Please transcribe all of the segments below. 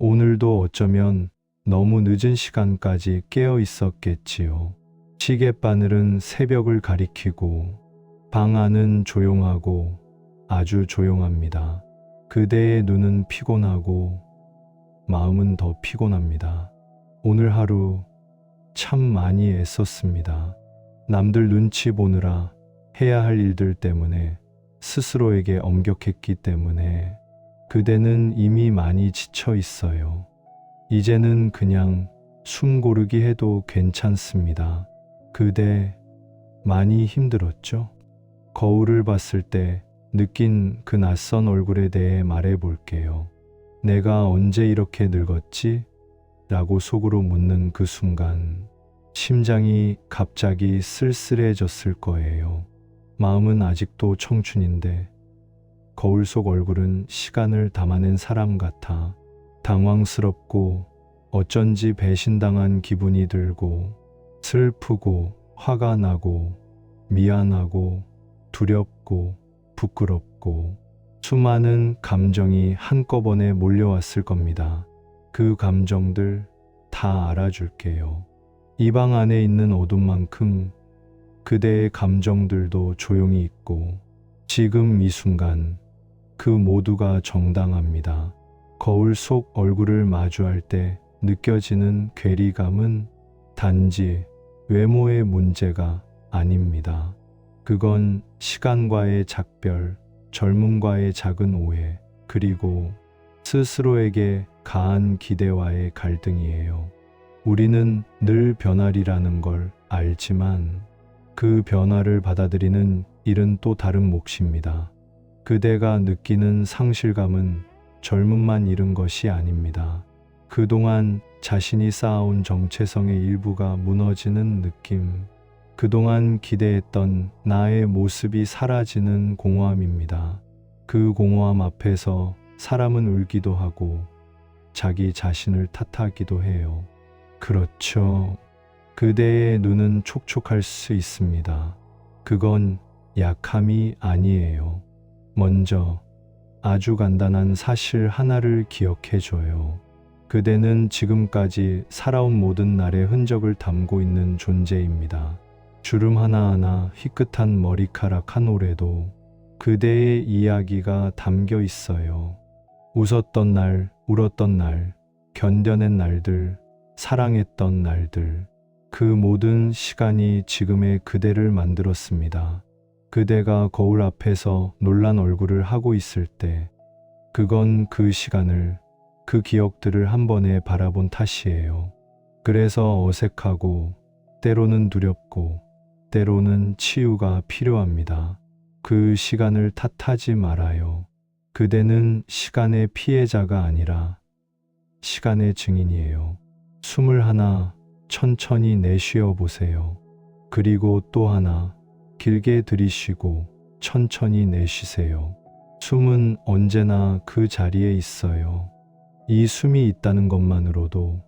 오늘도 어쩌면 너무 늦은 시간까지 깨어 있었겠지요. 시계바늘은 새벽을 가리키고 방 안은 조용하고 아주 조용합니다. 그대의 눈은 피곤하고 마음은 더 피곤합니다. 오늘 하루 참 많이 애썼습니다. 남들 눈치 보느라 해야 할 일들 때문에 스스로에게 엄격했기 때문에 그대는 이미 많이 지쳐 있어요. 이제는 그냥 숨 고르기 해도 괜찮습니다. 그대 많이 힘들었죠? 거울을 봤을 때 느낀 그 낯선 얼굴에 대해 말해 볼게요. 내가 언제 이렇게 늙었지? 라고 속으로 묻는 그 순간 심장이 갑자기 쓸쓸해졌을 거예요. 마음은 아직도 청춘인데 거울 속 얼굴은 시간을 담아낸 사람 같아 당황스럽고 어쩐지 배신당한 기분이 들고 슬프고 화가 나고 미안하고 두렵고 부끄럽고 수많은 감정이 한꺼번에 몰려왔을 겁니다. 그 감정들 다 알아줄게요. 이 방 안에 있는 어둠만큼 그대의 감정들도 조용히 있고 지금 이 순간 그 모두가 정당합니다. 거울 속 얼굴을 마주할 때 느껴지는 괴리감은 단지 외모의 문제가 아닙니다. 그건 시간과의 작별, 젊음과의 작은 오해, 그리고 스스로에게 가한 기대와의 갈등이에요. 우리는 늘 변하리라는 걸 알지만 그 변화를 받아들이는 일은 또 다른 몫입니다. 그대가 느끼는 상실감은 젊음만 잃은 것이 아닙니다. 그동안 자신이 쌓아온 정체성의 일부가 무너지는 느낌, 그동안 기대했던 나의 모습이 사라지는 공허함입니다. 그 공허함 앞에서 사람은 울기도 하고 자기 자신을 탓하기도 해요. 그렇죠. 그대의 눈은 촉촉할 수 있습니다. 그건 약함이 아니에요. 먼저 아주 간단한 사실 하나를 기억해줘요. 그대는 지금까지 살아온 모든 날의 흔적을 담고 있는 존재입니다. 주름 하나하나, 희끗한 머리카락 한 올에도 그대의 이야기가 담겨 있어요. 웃었던 날, 울었던 날, 견뎌낸 날들, 사랑했던 날들, 그 모든 시간이 지금의 그대를 만들었습니다. 그대가 거울 앞에서 놀란 얼굴을 하고 있을 때 그건 그 시간을, 그 기억들을 한 번에 바라본 탓이에요. 그래서 어색하고 때로는 두렵고 때로는 치유가 필요합니다. 그 시간을 탓하지 말아요. 그대는 시간의 피해자가 아니라 시간의 증인이에요. 숨을 하나 천천히 내쉬어 보세요. 그리고 또 하나 길게 들이쉬고 천천히 내쉬세요. 숨은 언제나 그 자리에 있어요. 이 숨이 있다는 것만으로도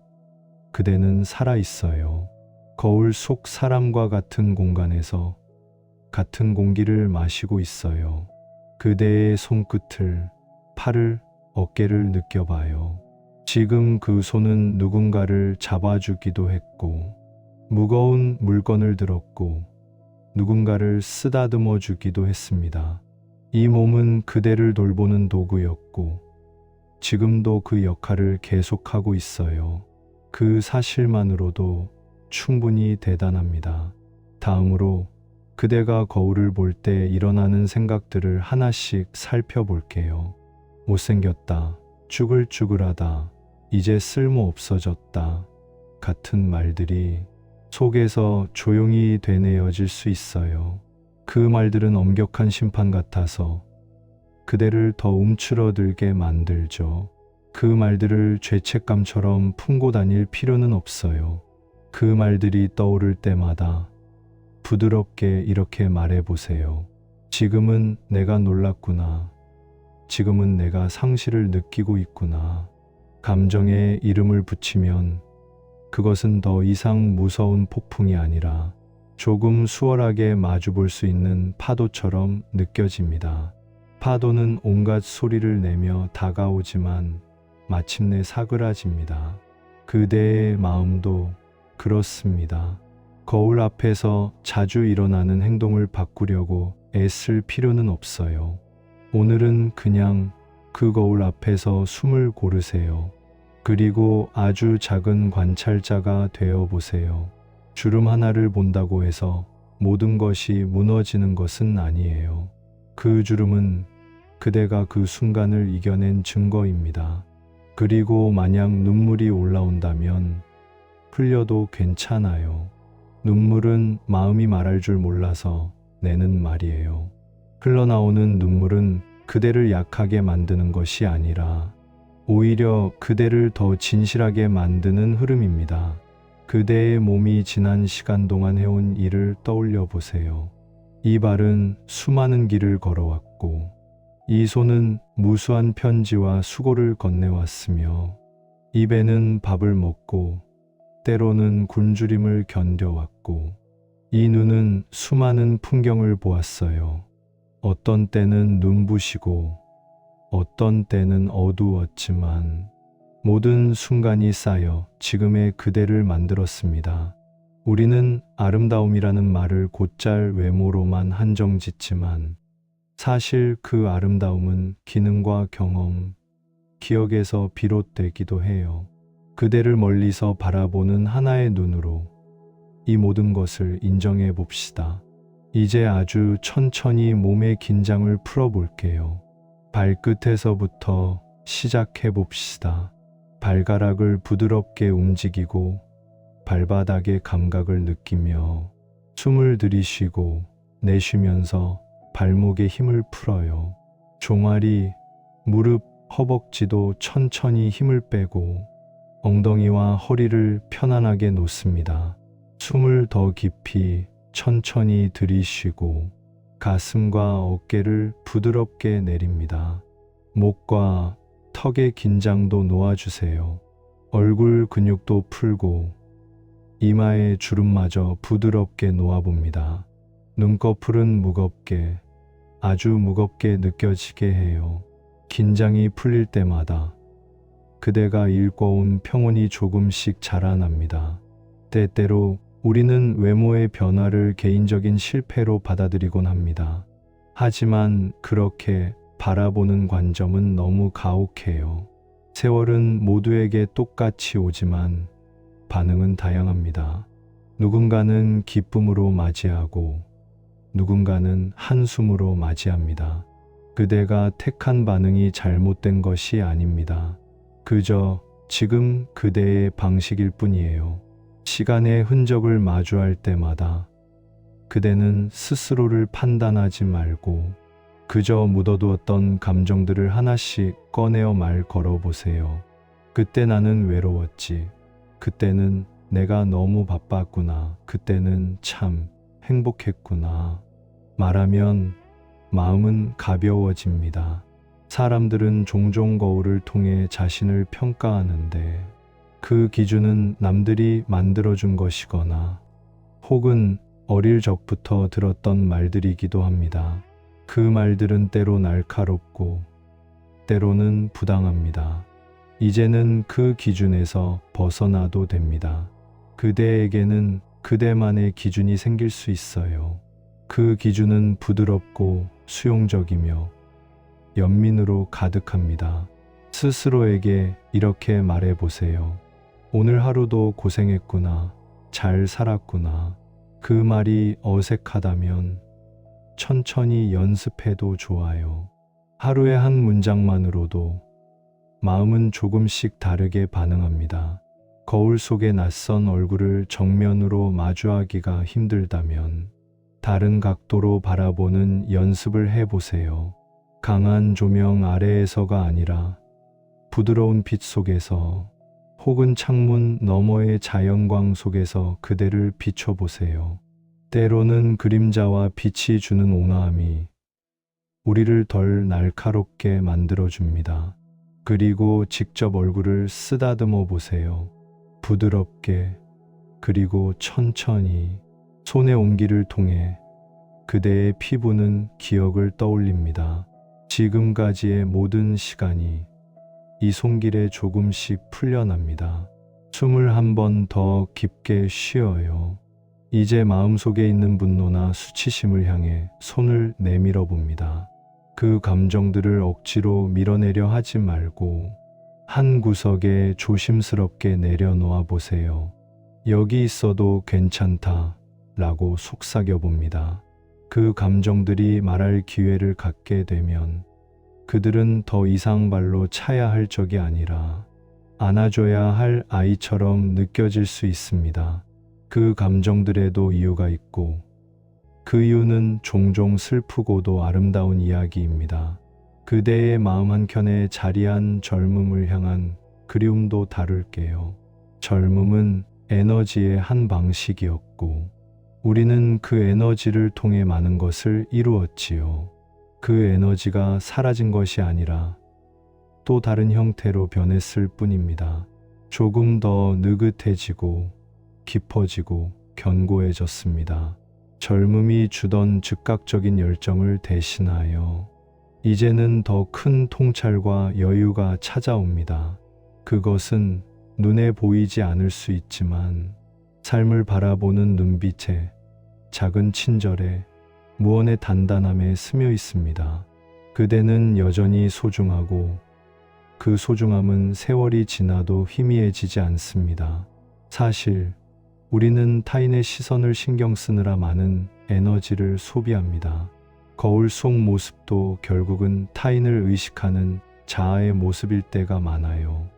그대는 살아 있어요. 거울 속 사람과 같은 공간에서 같은 공기를 마시고 있어요. 그대의 손끝을, 팔을, 어깨를 느껴봐요. 지금 그 손은 누군가를 잡아주기도 했고, 무거운 물건을 들었고, 누군가를 쓰다듬어 주기도 했습니다. 이 몸은 그대를 돌보는 도구였고, 지금도 그 역할을 계속하고 있어요. 그 사실만으로도 충분히 대단합니다. 다음으로 그대가 거울을 볼 때 일어나는 생각들을 하나씩 살펴볼게요. 못생겼다, 쭈글쭈글하다, 이제 쓸모 없어졌다 같은 말들이 속에서 조용히 되뇌어질 수 있어요. 그 말들은 엄격한 심판 같아서 그대를 더 움츠러들게 만들죠. 그 말들을 죄책감처럼 품고 다닐 필요는 없어요. 그 말들이 떠오를 때마다 부드럽게 이렇게 말해보세요. 지금은 내가 놀랐구나. 지금은 내가 상실을 느끼고 있구나. 감정에 이름을 붙이면 그것은 더 이상 무서운 폭풍이 아니라 조금 수월하게 마주볼 수 있는 파도처럼 느껴집니다. 파도는 온갖 소리를 내며 다가오지만 마침내 사그라집니다. 그대의 마음도 그렇습니다. 거울 앞에서 자주 일어나는 행동을 바꾸려고 애쓸 필요는 없어요. 오늘은 그냥 그 거울 앞에서 숨을 고르세요. 그리고 아주 작은 관찰자가 되어 보세요. 주름 하나를 본다고 해서 모든 것이 무너지는 것은 아니에요. 그 주름은 그대가 그 순간을 이겨낸 증거입니다. 그리고 만약 눈물이 올라온다면 흘려도 괜찮아요. 눈물은 마음이 말할 줄 몰라서 내는 말이에요. 흘러나오는 눈물은 그대를 약하게 만드는 것이 아니라 오히려 그대를 더 진실하게 만드는 흐름입니다. 그대의 몸이 지난 시간 동안 해온 일을 떠올려 보세요. 이 발은 수많은 길을 걸어왔고, 이 손은 무수한 편지와 수고를 건네왔으며, 이 배는 밥을 먹고, 때로는 굶주림을 견뎌왔고, 이 눈은 수많은 풍경을 보았어요. 어떤 때는 눈부시고, 어떤 때는 어두웠지만, 모든 순간이 쌓여 지금의 그대를 만들었습니다. 우리는 아름다움이라는 말을 곧잘 외모로만 한정 짓지만 사실 그 아름다움은 기능과 경험, 기억에서 비롯되기도 해요. 그대를 멀리서 바라보는 하나의 눈으로 이 모든 것을 인정해 봅시다. 이제 아주 천천히 몸의 긴장을 풀어볼게요. 발끝에서부터 시작해 봅시다. 발가락을 부드럽게 움직이고 발바닥의 감각을 느끼며 숨을 들이쉬고 내쉬면서 발목에 힘을 풀어요. 종아리, 무릎, 허벅지도 천천히 힘을 빼고 엉덩이와 허리를 편안하게 놓습니다. 숨을 더 깊이 천천히 들이쉬고 가슴과 어깨를 부드럽게 내립니다. 목과 턱의 긴장도 놓아주세요. 얼굴 근육도 풀고 이마의 주름마저 부드럽게 놓아봅니다. 눈꺼풀은 무겁게, 아주 무겁게 느껴지게 해요. 긴장이 풀릴 때마다 그대가 일궈온 평온이 조금씩 자라납니다. 때때로 우리는 외모의 변화를 개인적인 실패로 받아들이곤 합니다. 하지만 그렇게 바라보는 관점은 너무 가혹해요. 세월은 모두에게 똑같이 오지만 반응은 다양합니다. 누군가는 기쁨으로 맞이하고 누군가는 한숨으로 맞이합니다. 그대가 택한 반응이 잘못된 것이 아닙니다. 그저 지금 그대의 방식일 뿐이에요. 시간의 흔적을 마주할 때마다 그대는 스스로를 판단하지 말고 그저 묻어두었던 감정들을 하나씩 꺼내어 말 걸어보세요. 그때 나는 외로웠지. 그때는 내가 너무 바빴구나. 그때는 참 행복했구나. 말하면 마음은 가벼워집니다. 사람들은 종종 거울을 통해 자신을 평가하는데 그 기준은 남들이 만들어준 것이거나 혹은 어릴 적부터 들었던 말들이기도 합니다. 그 말들은 때로 날카롭고 때로는 부당합니다. 이제는 그 기준에서 벗어나도 됩니다. 그대에게는 그대만의 기준이 생길 수 있어요. 그 기준은 부드럽고 수용적이며 연민으로 가득합니다. 스스로에게 이렇게 말해보세요. 오늘 하루도 고생했구나. 잘 살았구나. 그 말이 어색하다면 천천히 연습해도 좋아요. 하루의 한 문장만으로도 마음은 조금씩 다르게 반응합니다. 거울 속의 낯선 얼굴을 정면으로 마주하기가 힘들다면 다른 각도로 바라보는 연습을 해보세요. 강한 조명 아래에서가 아니라 부드러운 빛 속에서 혹은 창문 너머의 자연광 속에서 그대를 비춰보세요. 때로는 그림자와 빛이 주는 온화함이 우리를 덜 날카롭게 만들어줍니다. 그리고 직접 얼굴을 쓰다듬어 보세요. 부드럽게, 그리고 천천히 손의 온기를 통해 그대의 피부는 기억을 떠올립니다. 지금까지의 모든 시간이 이 손길에 조금씩 풀려납니다. 숨을 한 번 더 깊게 쉬어요. 이제 마음속에 있는 분노나 수치심을 향해 손을 내밀어 봅니다. 그 감정들을 억지로 밀어내려 하지 말고 한 구석에 조심스럽게 내려놓아 보세요. 여기 있어도 괜찮다 라고 속삭여 봅니다. 그 감정들이 말할 기회를 갖게 되면 그들은 더 이상 발로 차야 할 적이 아니라 안아줘야 할 아이처럼 느껴질 수 있습니다. 그 감정들에도 이유가 있고 그 이유는 종종 슬프고도 아름다운 이야기입니다. 그대의 마음 한켠에 자리한 젊음을 향한 그리움도 다룰게요. 젊음은 에너지의 한 방식이었고 우리는 그 에너지를 통해 많은 것을 이루었지요. 그 에너지가 사라진 것이 아니라 또 다른 형태로 변했을 뿐입니다. 조금 더 느긋해지고 깊어지고 견고해졌습니다. 젊음이 주던 즉각적인 열정을 대신하여 이제는 더 큰 통찰과 여유가 찾아옵니다. 그것은 눈에 보이지 않을 수 있지만 삶을 바라보는 눈빛에, 작은 친절에, 무언의 단단함에 스며 있습니다. 그대는 여전히 소중하고 그 소중함은 세월이 지나도 희미해지지 않습니다. 사실 우리는 타인의 시선을 신경 쓰느라 많은 에너지를 소비합니다. 거울 속 모습도 결국은 타인을 의식하는 자아의 모습일 때가 많아요.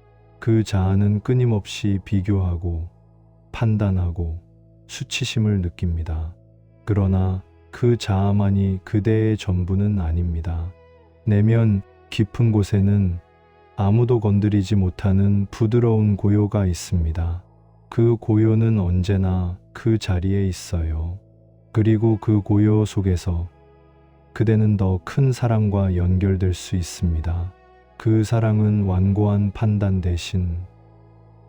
그 자아는 끊임없이 비교하고 판단하고 수치심을 느낍니다. 그러나 그 자아만이 그대의 전부는 아닙니다. 내면 깊은 곳에는 아무도 건드리지 못하는 부드러운 고요가 있습니다. 그 고요는 언제나 그 자리에 있어요. 그리고 그 고요 속에서 그대는 더 큰 사랑과 연결될 수 있습니다. 그 사랑은 완고한 판단 대신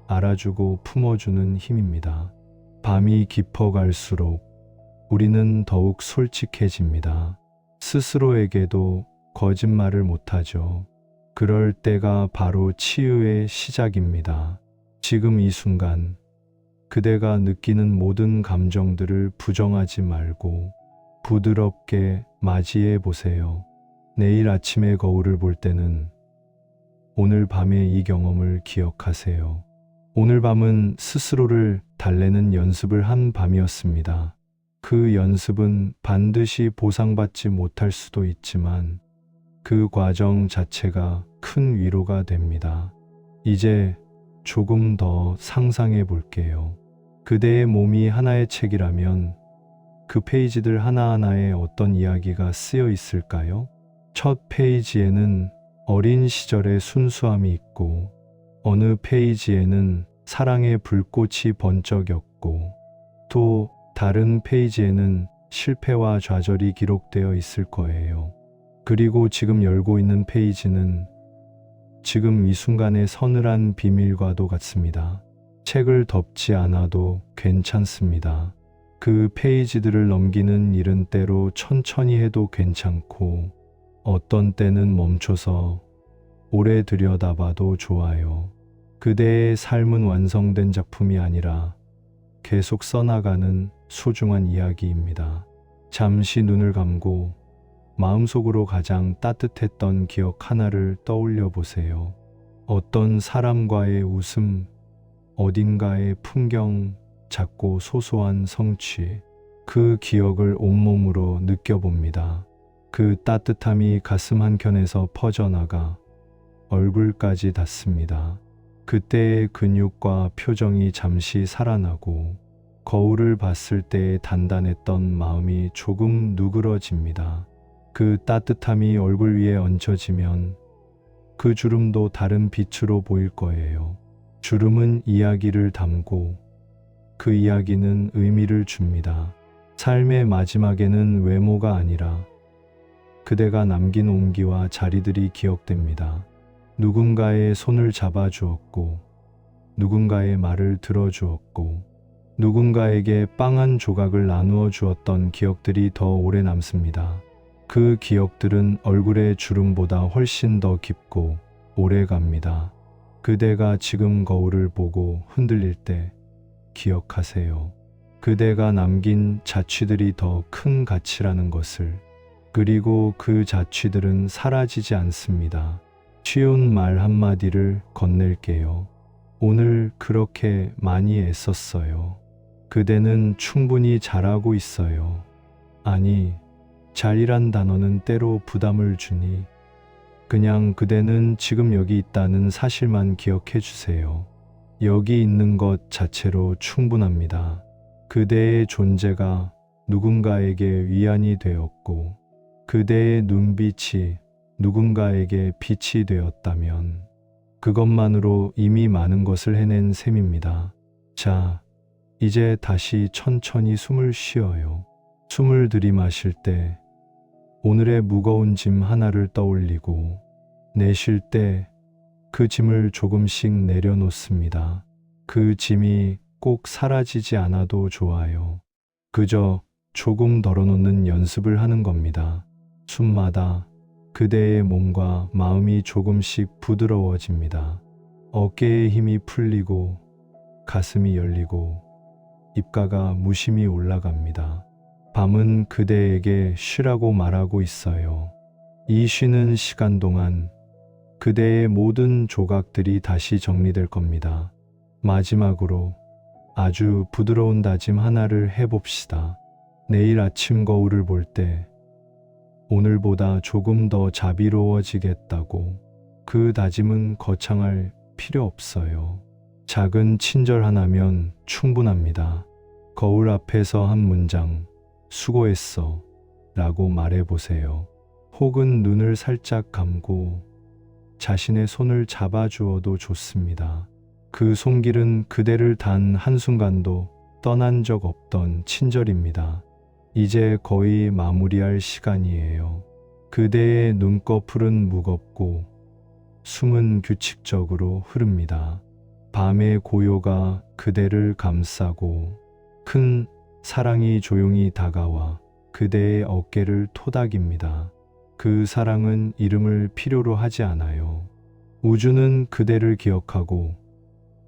알아주고 품어주는 힘입니다. 밤이 깊어갈수록 우리는 더욱 솔직해집니다. 스스로에게도 거짓말을 못하죠. 그럴 때가 바로 치유의 시작입니다. 지금 이 순간 그대가 느끼는 모든 감정들을 부정하지 말고 부드럽게 맞이해 보세요. 내일 아침에 거울을 볼 때는 오늘 밤의 이 경험을 기억하세요. 오늘 밤은 스스로를 달래는 연습을 한 밤이었습니다. 그 연습은 반드시 보상받지 못할 수도 있지만 그 과정 자체가 큰 위로가 됩니다. 이제 조금 더 상상해 볼게요. 그대의 몸이 하나의 책이라면 그 페이지들 하나하나에 어떤 이야기가 쓰여 있을까요? 첫 페이지에는 어린 시절의 순수함이 있고 어느 페이지에는 사랑의 불꽃이 번쩍였고 또 다른 페이지에는 실패와 좌절이 기록되어 있을 거예요. 그리고 지금 열고 있는 페이지는 지금 이 순간의 서늘한 비밀과도 같습니다. 책을 덮지 않아도 괜찮습니다. 그 페이지들을 넘기는 일은 때로 천천히 해도 괜찮고 어떤 때는 멈춰서 오래 들여다봐도 좋아요. 그대의 삶은 완성된 작품이 아니라 계속 써나가는 소중한 이야기입니다. 잠시 눈을 감고 마음속으로 가장 따뜻했던 기억 하나를 떠올려 보세요. 어떤 사람과의 웃음, 어딘가의 풍경, 작고 소소한 성취, 그 기억을 온몸으로 느껴봅니다. 그 따뜻함이 가슴 한켠에서 퍼져나가 얼굴까지 닿습니다. 그때의 근육과 표정이 잠시 살아나고 거울을 봤을 때의 단단했던 마음이 조금 누그러집니다. 그 따뜻함이 얼굴 위에 얹혀지면 그 주름도 다른 빛으로 보일 거예요. 주름은 이야기를 담고 그 이야기는 의미를 줍니다. 삶의 마지막에는 외모가 아니라 그대가 남긴 온기와 자리들이 기억됩니다. 누군가의 손을 잡아주었고, 누군가의 말을 들어주었고, 누군가에게 빵 한 조각을 나누어 주었던 기억들이 더 오래 남습니다. 그 기억들은 얼굴의 주름보다 훨씬 더 깊고 오래 갑니다. 그대가 지금 거울을 보고 흔들릴 때 기억하세요. 그대가 남긴 자취들이 더 큰 가치라는 것을. 그리고 그 자취들은 사라지지 않습니다. 쉬운 말 한마디를 건넬게요. 오늘 그렇게 많이 애썼어요. 그대는 충분히 잘하고 있어요. 아니, 잘이란 단어는 때로 부담을 주니 그냥 그대는 지금 여기 있다는 사실만 기억해 주세요. 여기 있는 것 자체로 충분합니다. 그대의 존재가 누군가에게 위안이 되었고 그대의 눈빛이 누군가에게 빛이 되었다면 그것만으로 이미 많은 것을 해낸 셈입니다. 자, 이제 다시 천천히 숨을 쉬어요. 숨을 들이마실 때 오늘의 무거운 짐 하나를 떠올리고 내쉴 때 그 짐을 조금씩 내려놓습니다. 그 짐이 꼭 사라지지 않아도 좋아요. 그저 조금 덜어놓는 연습을 하는 겁니다. 숨마다 그대의 몸과 마음이 조금씩 부드러워집니다. 어깨에 힘이 풀리고 가슴이 열리고 입가가 무심히 올라갑니다. 밤은 그대에게 쉬라고 말하고 있어요. 이 쉬는 시간 동안 그대의 모든 조각들이 다시 정리될 겁니다. 마지막으로 아주 부드러운 다짐 하나를 해봅시다. 내일 아침 거울을 볼 때 오늘보다 조금 더 자비로워지겠다고. 그 다짐은 거창할 필요 없어요. 작은 친절 하나면 충분합니다. 거울 앞에서 한 문장, 수고했어 라고 말해보세요. 혹은 눈을 살짝 감고 자신의 손을 잡아주어도 좋습니다. 그 손길은 그대를 단 한순간도 떠난 적 없던 친절입니다. 이제 거의 마무리할 시간이에요. 그대의 눈꺼풀은 무겁고 숨은 규칙적으로 흐릅니다. 밤의 고요가 그대를 감싸고 큰 사랑이 조용히 다가와 그대의 어깨를 토닥입니다. 그 사랑은 이름을 필요로 하지 않아요. 우주는 그대를 기억하고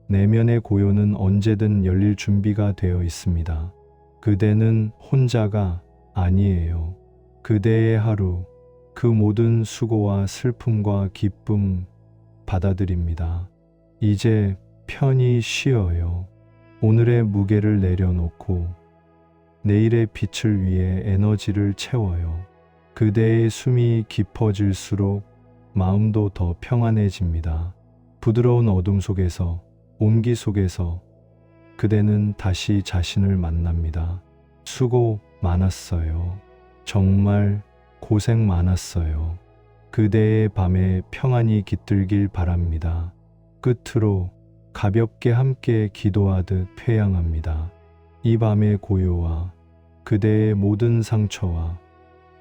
내면의 고요는 언제든 열릴 준비가 되어 있습니다. 그대는 혼자가 아니에요. 그대의 하루, 그 모든 수고와 슬픔과 기쁨 받아들입니다. 이제 편히 쉬어요. 오늘의 무게를 내려놓고 내일의 빛을 위해 에너지를 채워요. 그대의 숨이 깊어질수록 마음도 더 평안해집니다. 부드러운 어둠 속에서, 온기 속에서 그대는 다시 자신을 만납니다. 수고 많았어요. 정말 고생 많았어요. 그대의 밤에 평안이 깃들길 바랍니다. 끝으로 가볍게 함께 기도하듯 회양합니다. 이 밤의 고요와 그대의 모든 상처와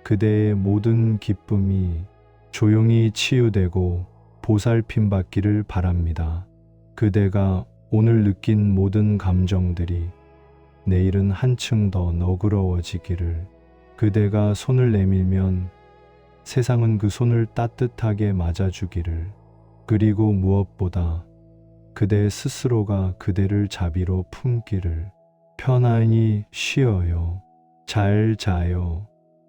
그대의 모든 기쁨이 조용히 치유되고 보살핌 받기를 바랍니다. 그대가 오늘 느낀 모든 감정들이 내일은 한층 더 너그러워지기를. 그대가 손을 내밀면 세상은 그 손을 따뜻하게 맞아주기를. 그리고 무엇보다 그대 스스로가 그대를 자비로 품기를. 편안히 쉬어요. 잘 자요.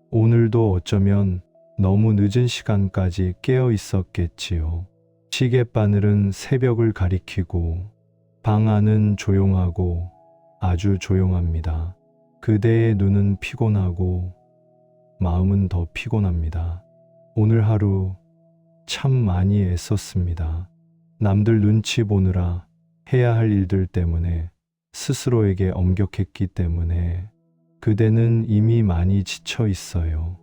오늘도 어쩌면 너무 늦은 시간까지 깨어 있었겠지요. 시계바늘은 새벽을 가리키고 방 안은 조용하고 아주 조용합니다. 그대의 눈은 피곤하고 마음은 더 피곤합니다. 오늘 하루 참 많이 애썼습니다. 남들 눈치 보느라 해야 할 일들 때문에 스스로에게 엄격했기 때문에 그대는 이미 많이 지쳐 있어요.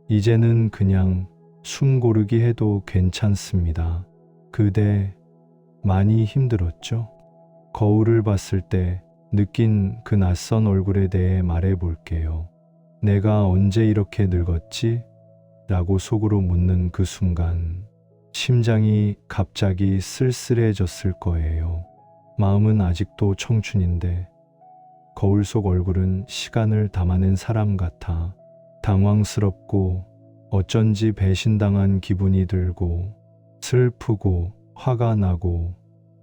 이제는 그냥 숨 고르기 해도 괜찮습니다. 그대 많이 힘들었죠? 거울을 봤을 때 느낀 그 낯선 얼굴에 대해 말해 볼게요. 내가 언제 이렇게 늙었지? 라고 속으로 묻는 그 순간 심장이 갑자기 쓸쓸해졌을 거예요. 마음은 아직도 청춘인데 거울 속 얼굴은 시간을 담아낸 사람 같아 당황스럽고 어쩐지 배신당한 기분이 들고 슬프고 화가 나고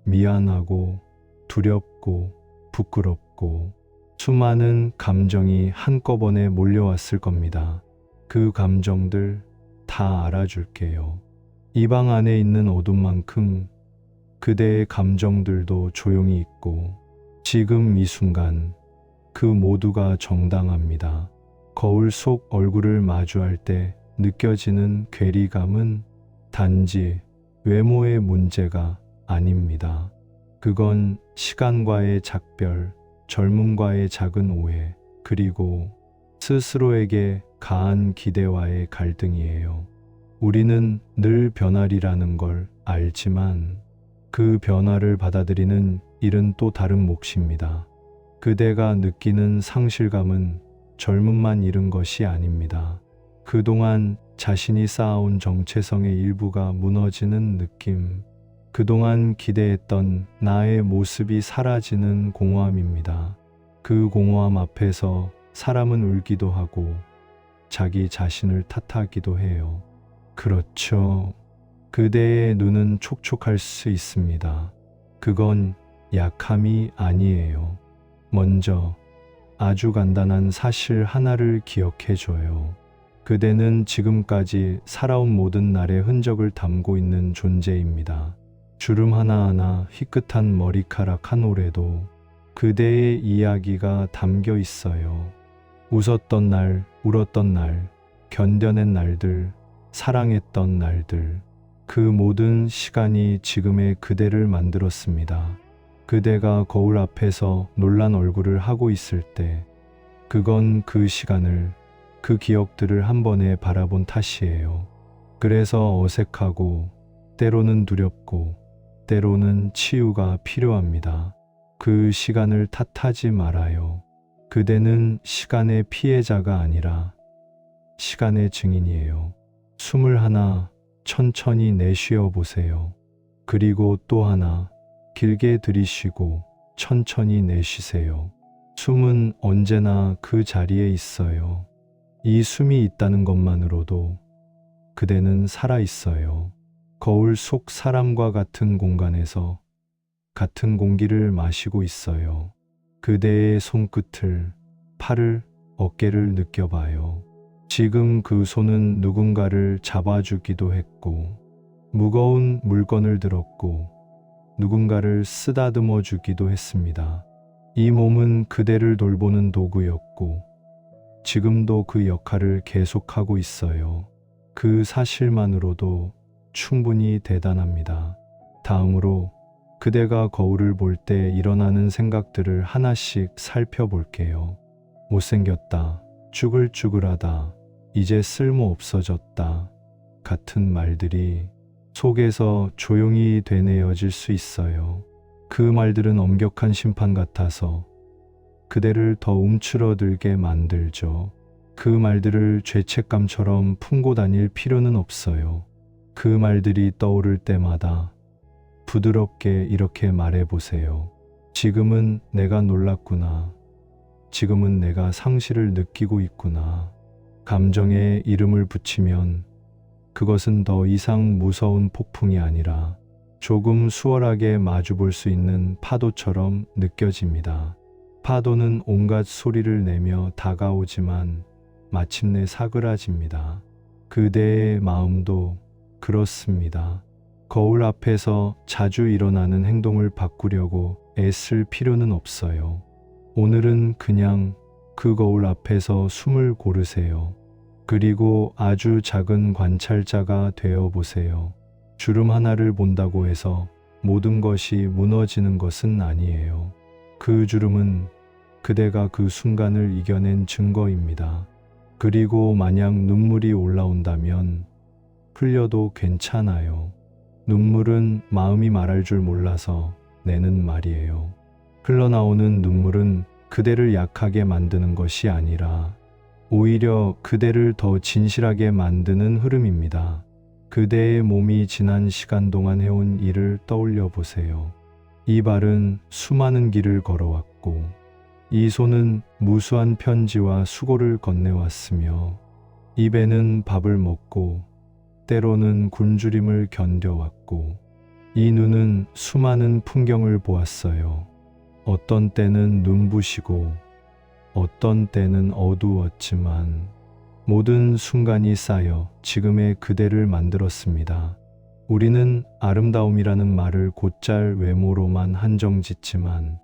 미안하고 두렵고 부끄럽고 수많은 감정이 한꺼번에 몰려왔을 겁니다. 그 감정들 다 알아줄게요. 이 방 안에 있는 어둠만큼 그대의 감정들도 조용히 있고 지금 이 순간 그 모두가 정당합니다. 거울 속 얼굴을 마주할 때 느껴지는 괴리감은 단지 외모의 문제가 아닙니다. 그건 시간과의 작별, 젊음과의 작은 오해, 그리고 스스로에게 가한 기대와의 갈등이에요. 우리는 늘 변하리라는 걸 알지만 그 변화를 받아들이는 일은 또 다른 몫입니다. 그대가 느끼는 상실감은 젊음만 잃은 것이 아닙니다. 그동안 자신이 쌓아온 정체성의 일부가 무너지는 느낌, 그동안 기대했던 나의 모습이 사라지는 공허함입니다. 그 공허함 앞에서 사람은 울기도 하고 자기 자신을 탓하기도 해요. 그렇죠. 그대의 눈은 촉촉할 수 있습니다. 그건 약함이 아니에요. 먼저 아주 간단한 사실 하나를 기억해줘요. 그대는 지금까지 살아온 모든 날의 흔적을 담고 있는 존재입니다. 주름 하나하나, 희끗한 머리카락 한 올에도 그대의 이야기가 담겨 있어요. 웃었던 날, 울었던 날, 견뎌낸 날들, 사랑했던 날들, 그 모든 시간이 지금의 그대를 만들었습니다. 그대가 거울 앞에서 놀란 얼굴을 하고 있을 때, 그건 그 시간을, 그 기억들을 한 번에 바라본 탓이에요. 그래서 어색하고, 때로는 두렵고, 때로는 치유가 필요합니다. 그 시간을 탓하지 말아요. 그대는 시간의 피해자가 아니라 시간의 증인이에요. 숨을 하나 천천히 내쉬어 보세요. 그리고 또 하나 길게 들이쉬고 천천히 내쉬세요. 숨은 언제나 그 자리에 있어요. 이 숨이 있다는 것만으로도 그대는 살아 있어요. 거울 속 사람과 같은 공간에서 같은 공기를 마시고 있어요. 그대의 손끝을, 팔을, 어깨를 느껴봐요. 지금 그 손은 누군가를 잡아주기도 했고, 무거운 물건을 들었고, 누군가를 쓰다듬어 주기도 했습니다. 이 몸은 그대를 돌보는 도구였고, 지금도 그 역할을 계속하고 있어요. 그 사실만으로도 충분히 대단합니다. 다음으로 그대가 거울을 볼 때 일어나는 생각들을 하나씩 살펴볼게요. 못생겼다, 쭈글쭈글하다, 이제 쓸모 없어졌다 같은 말들이 속에서 조용히 되뇌어질 수 있어요. 그 말들은 엄격한 심판 같아서 그대를 더 움츠러들게 만들죠. 그 말들을 죄책감처럼 품고 다닐 필요는 없어요. 그 말들이 떠오를 때마다 부드럽게 이렇게 말해보세요. 지금은 내가 놀랐구나. 지금은 내가 상실을 느끼고 있구나. 감정에 이름을 붙이면 그것은 더 이상 무서운 폭풍이 아니라 조금 수월하게 마주볼 수 있는 파도처럼 느껴집니다. 파도는 온갖 소리를 내며 다가오지만 마침내 사그라집니다. 그대의 마음도 그렇습니다. 거울 앞에서 자주 일어나는 행동을 바꾸려고 애쓸 필요는 없어요. 오늘은 그냥 그 거울 앞에서 숨을 고르세요. 그리고 아주 작은 관찰자가 되어 보세요. 주름 하나를 본다고 해서 모든 것이 무너지는 것은 아니에요. 그 주름은 그대가 그 순간을 이겨낸 증거입니다. 그리고 만약 눈물이 올라온다면 흘려도 괜찮아요. 눈물은 마음이 말할 줄 몰라서 내는 말이에요. 흘러나오는 눈물은 그대를 약하게 만드는 것이 아니라 오히려 그대를 더 진실하게 만드는 흐름입니다. 그대의 몸이 지난 시간 동안 해온 일을 떠올려 보세요. 이 발은 수많은 길을 걸어왔고, 이 손은 무수한 편지와 수고를 건네왔으며, 이 배는 밥을 먹고 때로는 굶주림을 견뎌왔고, 이 눈은 수많은 풍경을 보았어요. 어떤 때는 눈부시고, 어떤 때는 어두웠지만, 모든 순간이 쌓여 지금의 그대를 만들었습니다. 우리는 아름다움이라는 말을 곧잘 외모로만 한정짓지만,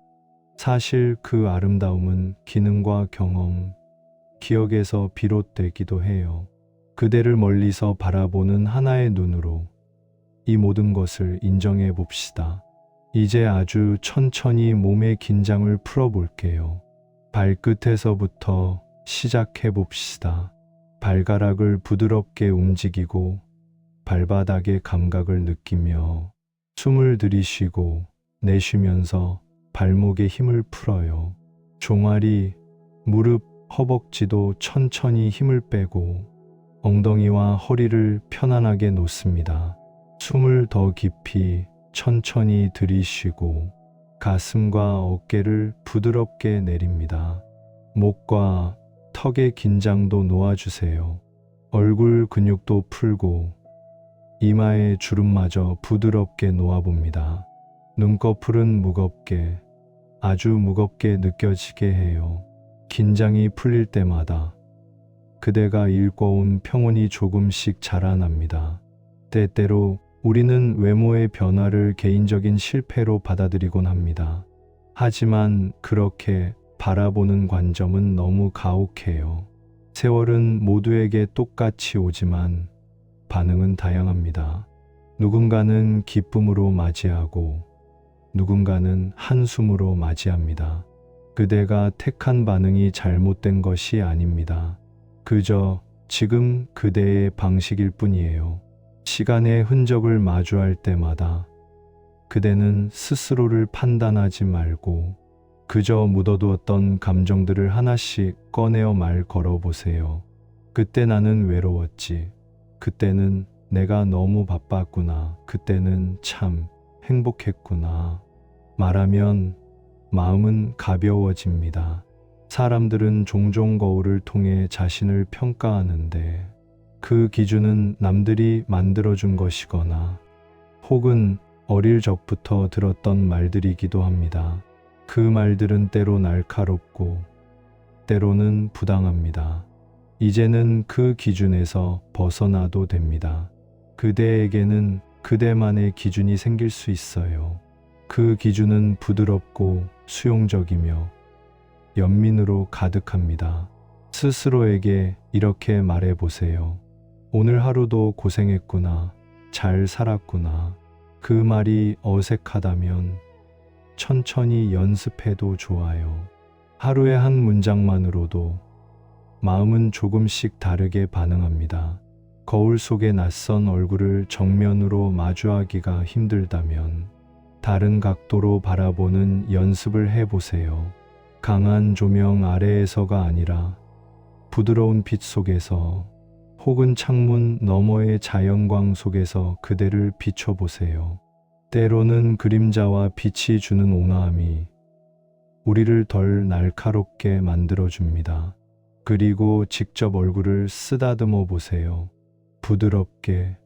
사실 그 아름다움은 기능과 경험, 기억에서 비롯되기도 해요. 그대를 멀리서 바라보는 하나의 눈으로 이 모든 것을 인정해 봅시다. 이제 아주 천천히 몸의 긴장을 풀어볼게요. 발끝에서부터 시작해 봅시다. 발가락을 부드럽게 움직이고 발바닥의 감각을 느끼며 숨을 들이쉬고 내쉬면서 발목에 힘을 풀어요. 종아리, 무릎, 허벅지도 천천히 힘을 빼고 엉덩이와 허리를 편안하게 놓습니다. 숨을 더 깊이 천천히 들이쉬고 가슴과 어깨를 부드럽게 내립니다. 목과 턱의 긴장도 놓아주세요. 얼굴 근육도 풀고 이마의 주름마저 부드럽게 놓아봅니다. 눈꺼풀은 무겁게, 아주 무겁게 느껴지게 해요. 긴장이 풀릴 때마다 그대가 일궈온 평온이 조금씩 자라납니다. 때때로 우리는 외모의 변화를 개인적인 실패로 받아들이곤 합니다. 하지만 그렇게 바라보는 관점은 너무 가혹해요. 세월은 모두에게 똑같이 오지만 반응은 다양합니다. 누군가는 기쁨으로 맞이하고 누군가는 한숨으로 맞이합니다. 그대가 택한 반응이 잘못된 것이 아닙니다. 그저 지금 그대의 방식일 뿐이에요. 시간의 흔적을 마주할 때마다 그대는 스스로를 판단하지 말고 그저 묻어두었던 감정들을 하나씩 꺼내어 말 걸어보세요. 그때 나는 외로웠지. 그때는 내가 너무 바빴구나. 그때는 참 행복했구나. 말하면 마음은 가벼워집니다. 사람들은 종종 거울을 통해 자신을 평가하는데 그 기준은 남들이 만들어준 것이거나 혹은 어릴 적부터 들었던 말들이기도 합니다. 그 말들은 때로 날카롭고 때로는 부당합니다. 이제는 그 기준에서 벗어나도 됩니다. 그대에게는 그대만의 기준이 생길 수 있어요. 그 기준은 부드럽고 수용적이며 연민으로 가득합니다. 스스로에게 이렇게 말해보세요. 오늘 하루도 고생했구나. 잘 살았구나. 그 말이 어색하다면 천천히 연습해도 좋아요. 하루에 한 문장만으로도 마음은 조금씩 다르게 반응합니다. 거울 속의 낯선 얼굴을 정면으로 마주하기가 힘들다면 다른 각도로 바라보는 연습을 해보세요. 강한 조명 아래에서가 아니라 부드러운 빛 속에서 혹은 창문 너머의 자연광 속에서 그대를 비춰보세요. 때로는 그림자와 빛이 주는 온화함이 우리를 덜 날카롭게 만들어줍니다. 그리고 직접 얼굴을 쓰다듬어 보세요. 부드럽게,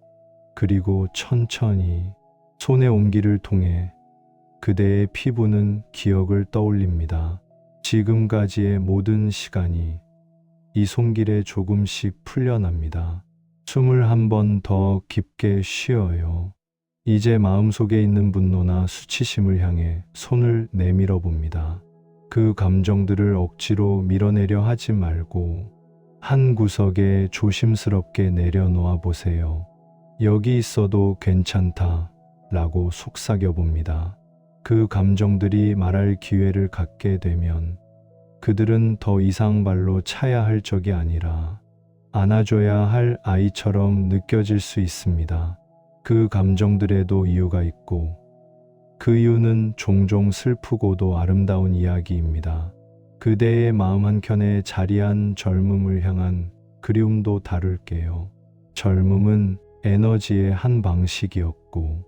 그리고 천천히 손의 온기를 통해 그대의 피부는 기억을 떠올립니다. 지금까지의 모든 시간이 이 손길에 조금씩 풀려납니다. 숨을 한 번 더 깊게 쉬어요. 이제 마음속에 있는 분노나 수치심을 향해 손을 내밀어 봅니다. 그 감정들을 억지로 밀어내려 하지 말고 한 구석에 조심스럽게 내려놓아 보세요. 여기 있어도 괜찮다 라고 속삭여 봅니다. 그 감정들이 말할 기회를 갖게 되면 그들은 더 이상 발로 차야 할 적이 아니라 안아줘야 할 아이처럼 느껴질 수 있습니다. 그 감정들에도 이유가 있고 그 이유는 종종 슬프고도 아름다운 이야기입니다. 그대의 마음 한켠에 자리한 젊음을 향한 그리움도 다룰게요. 젊음은 에너지의 한 방식이었고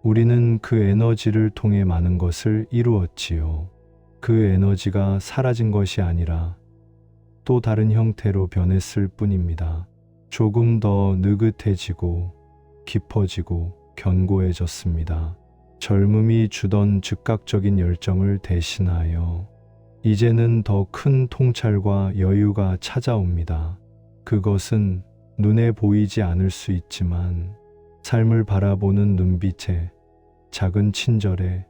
우리는 그 에너지를 통해 많은 것을 이루었지요. 그 에너지가 사라진 것이 아니라 또 다른 형태로 변했을 뿐입니다. 조금 더 느긋해지고 깊어지고 견고해졌습니다. 젊음이 주던 즉각적인 열정을 대신하여 이제는 더 큰 통찰과 여유가 찾아옵니다. 그것은 눈에 보이지 않을 수 있지만 삶을 바라보는 눈빛에, 작은 친절에,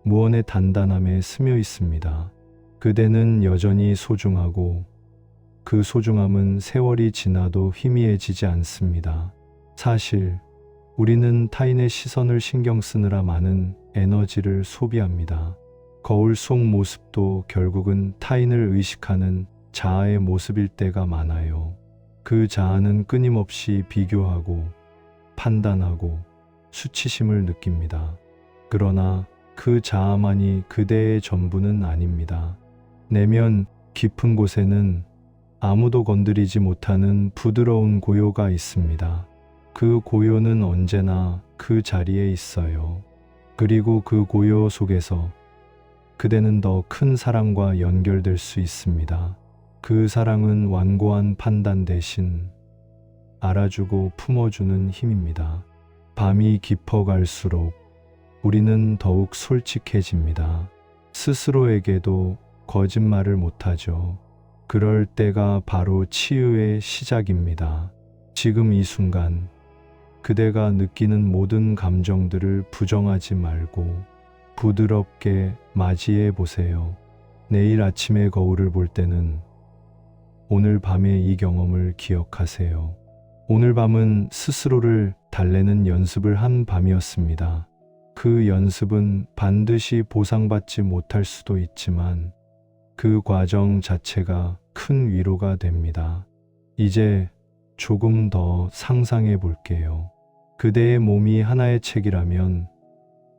무언의 단단함에 스며 있습니다. 그대는 여전히 소중하고 그 소중함은 세월이 지나도 희미해지지 않습니다. 사실 우리는 타인의 시선을 신경 쓰느라 많은 에너지를 소비합니다. 거울 속 모습도 결국은 타인을 의식하는 자아의 모습일 때가 많아요. 그 자아는 끊임없이 비교하고 판단하고 수치심을 느낍니다. 그러나 그 자아만이 그대의 전부는 아닙니다. 내면 깊은 곳에는 아무도 건드리지 못하는 부드러운 고요가 있습니다. 그 고요는 언제나 그 자리에 있어요. 그리고 그 고요 속에서 그대는 더 큰 사랑과 연결될 수 있습니다. 그 사랑은 완고한 판단 대신 알아주고 품어주는 힘입니다. 밤이 깊어갈수록 우리는 더욱 솔직해집니다. 스스로에게도 거짓말을 못하죠. 그럴 때가 바로 치유의 시작입니다. 지금 이 순간 그대가 느끼는 모든 감정들을 부정하지 말고 부드럽게 맞이해 보세요. 내일 아침에 거울을 볼 때는 오늘 밤의 이 경험을 기억하세요. 오늘 밤은 스스로를 달래는 연습을 한 밤이었습니다. 그 연습은 반드시 보상받지 못할 수도 있지만 그 과정 자체가 큰 위로가 됩니다. 이제 조금 더 상상해 볼게요. 그대의 몸이 하나의 책이라면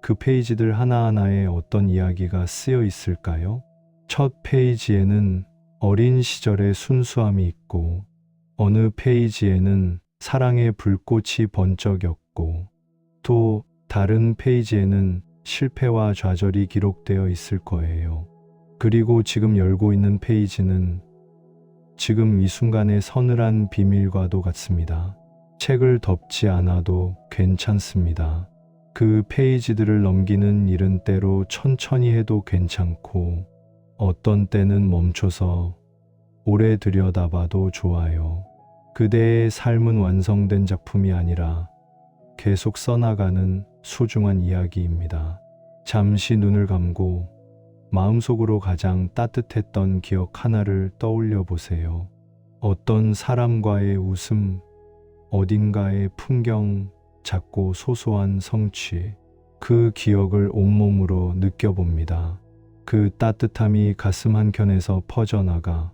그 페이지들 하나하나에 어떤 이야기가 쓰여 있을까요? 첫 페이지에는 어린 시절의 순수함이 있고 어느 페이지에는 사랑의 불꽃이 번쩍였고 또 다른 페이지에는 실패와 좌절이 기록되어 있을 거예요. 그리고 지금 열고 있는 페이지는 지금 이 순간의 서늘한 비밀과도 같습니다. 책을 덮지 않아도 괜찮습니다. 그 페이지들을 넘기는 일은 때로 천천히 해도 괜찮고 어떤 때는 멈춰서 오래 들여다봐도 좋아요. 그대의 삶은 완성된 작품이 아니라 계속 써나가는 소중한 이야기입니다. 잠시 눈을 감고 마음속으로 가장 따뜻했던 기억 하나를 떠올려 보세요. 어떤 사람과의 웃음, 어딘가의 풍경, 작고 소소한 성취, 그 기억을 온몸으로 느껴봅니다. 그 따뜻함이 가슴 한켠에서 퍼져나가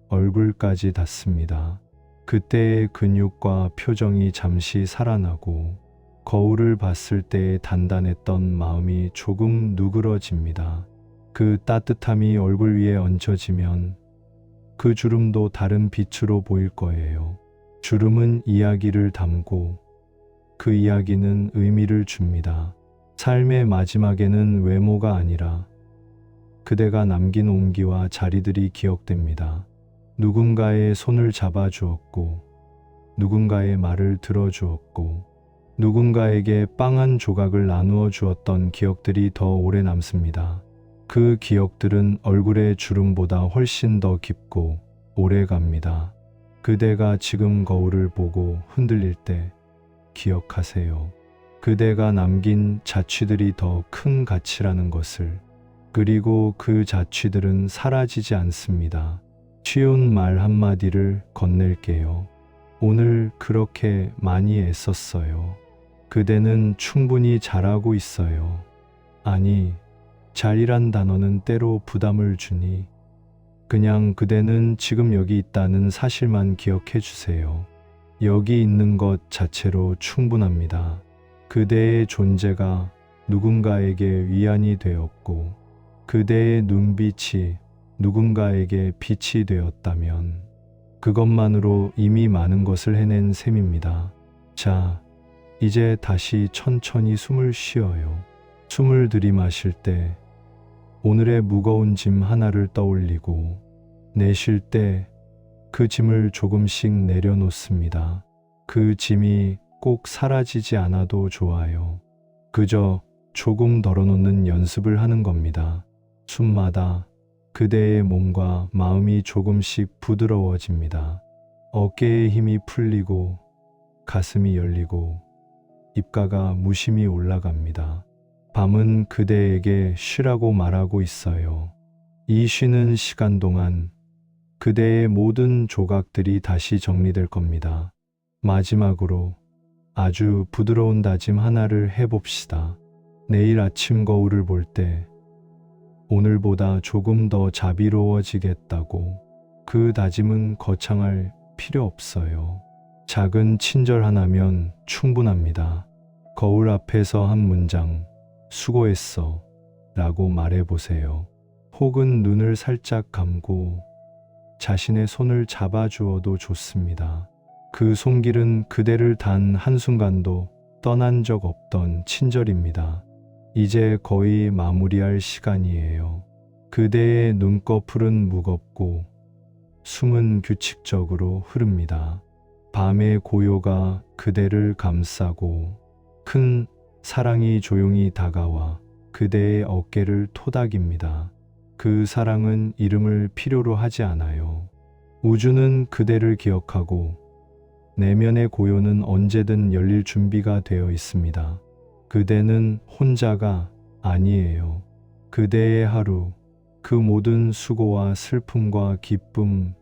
얼굴까지 닿습니다. 그때의 근육과 표정이 잠시 살아나고 거울을 봤을 때의 단단했던 마음이 조금 누그러집니다. 그 따뜻함이 얼굴 위에 얹혀지면 그 주름도 다른 빛으로 보일 거예요. 주름은 이야기를 담고 그 이야기는 의미를 줍니다. 삶의 마지막에는 외모가 아니라 그대가 남긴 온기와 자리들이 기억됩니다. 누군가의 손을 잡아주었고, 누군가의 말을 들어주었고, 누군가에게 빵 한 조각을 나누어 주었던 기억들이 더 오래 남습니다. 그 기억들은 얼굴의 주름보다 훨씬 더 깊고 오래 갑니다. 그대가 지금 거울을 보고 흔들릴 때 기억하세요. 그대가 남긴 자취들이 더 큰 가치라는 것을. 그리고 그 자취들은 사라지지 않습니다. 쉬운 말 한마디를 건넬게요. 오늘 그렇게 많이 애썼어요. 그대는 충분히 잘하고 있어요. 아니, 잘이란 단어는 때로 부담을 주니 그냥 그대는 지금 여기 있다는 사실만 기억해 주세요. 여기 있는 것 자체로 충분합니다. 그대의 존재가 누군가에게 위안이 되었고 그대의 눈빛이 누군가에게 빛이 되었다면 그것만으로 이미 많은 것을 해낸 셈입니다. 자, 이제 다시 천천히 숨을 쉬어요. 숨을 들이마실 때 오늘의 무거운 짐 하나를 떠올리고 내쉴 때 그 짐을 조금씩 내려놓습니다. 그 짐이 꼭 사라지지 않아도 좋아요. 그저 조금 덜어놓는 연습을 하는 겁니다. 숨마다 그대의 몸과 마음이 조금씩 부드러워집니다. 어깨에 힘이 풀리고 가슴이 열리고 입가가 무심히 올라갑니다. 밤은 그대에게 쉬라고 말하고 있어요. 이 쉬는 시간 동안 그대의 모든 조각들이 다시 정리될 겁니다. 마지막으로 아주 부드러운 다짐 하나를 해봅시다. 내일 아침 거울을 볼 때 오늘보다 조금 더 자비로워지겠다고. 그 다짐은 거창할 필요 없어요. 작은 친절 하나면 충분합니다. 거울 앞에서 한 문장, 수고했어 라고 말해보세요. 혹은 눈을 살짝 감고 자신의 손을 잡아주어도 좋습니다. 그 손길은 그대를 단 한순간도 떠난 적 없던 친절입니다. 이제 거의 마무리할 시간이에요. 그대의 눈꺼풀은 무겁고 숨은 규칙적으로 흐릅니다. 밤의 고요가 그대를 감싸고 큰 사랑이 조용히 다가와 그대의 어깨를 토닥입니다. 그 사랑은 이름을 필요로 하지 않아요. 우주는 그대를 기억하고 내면의 고요는 언제든 열릴 준비가 되어 있습니다. 그대는 혼자가 아니에요. 그대의 하루, 그 모든 수고와 슬픔과 기쁨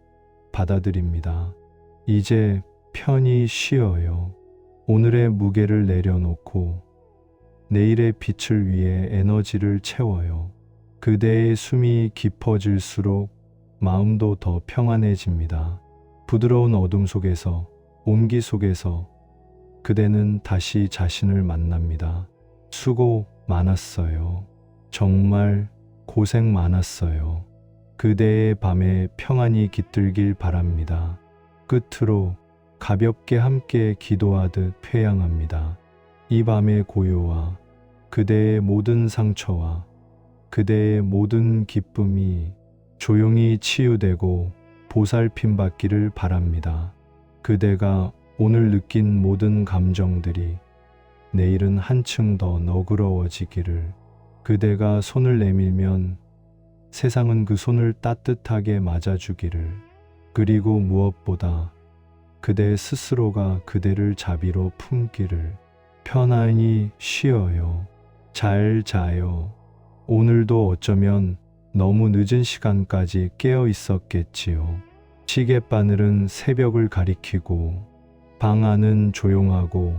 받아들입니다. 이제 편히 쉬어요. 오늘의 무게를 내려놓고 내일의 빛을 위해 에너지를 채워요. 그대의 숨이 깊어질수록 마음도 더 평안해집니다. 부드러운 어둠 속에서, 온기 속에서 그대는 다시 자신을 만납니다. 수고 많았어요. 정말 고생 많았어요. 그대의 밤에 평안이 깃들길 바랍니다. 끝으로 가볍게 함께 기도하듯 회양합니다. 이 밤의 고요와 그대의 모든 상처와 그대의 모든 기쁨이 조용히 치유되고 보살핌 받기를 바랍니다. 그대가 오늘 느낀 모든 감정들이 내일은 한층 더 너그러워지기를. 그대가 손을 내밀면 세상은 그 손을 따뜻하게 맞아주기를. 그리고 무엇보다 그대 스스로가 그대를 자비로 품기를. 편안히 쉬어요. 잘 자요. 오늘도 어쩌면 너무 늦은 시간까지 깨어 있었겠지요. 시계바늘은 새벽을 가리키고 방 안은 조용하고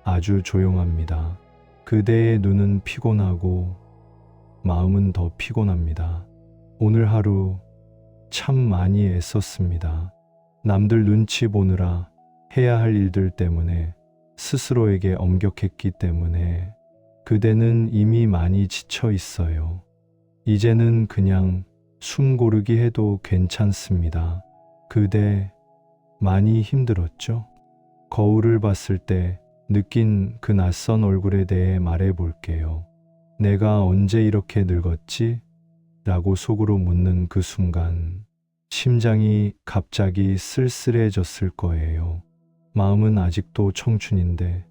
아주 조용합니다. 그대의 눈은 피곤하고 마음은 더 피곤합니다. 오늘 하루 참 많이 애썼습니다. 남들 눈치 보느라 해야 할 일들 때문에 스스로에게 엄격했기 때문에 그대는 이미 많이 지쳐 있어요. 이제는 그냥 숨 고르기 해도 괜찮습니다. 그대 많이 힘들었죠? 거울을 봤을 때 느낀 그 낯선 얼굴에 대해 말해 볼게요. 내가 언제 이렇게 늙었지? 라고 속으로 묻는 그 순간 심장이 갑자기 쓸쓸해졌을 거예요. 마음은 아직도 청춘인데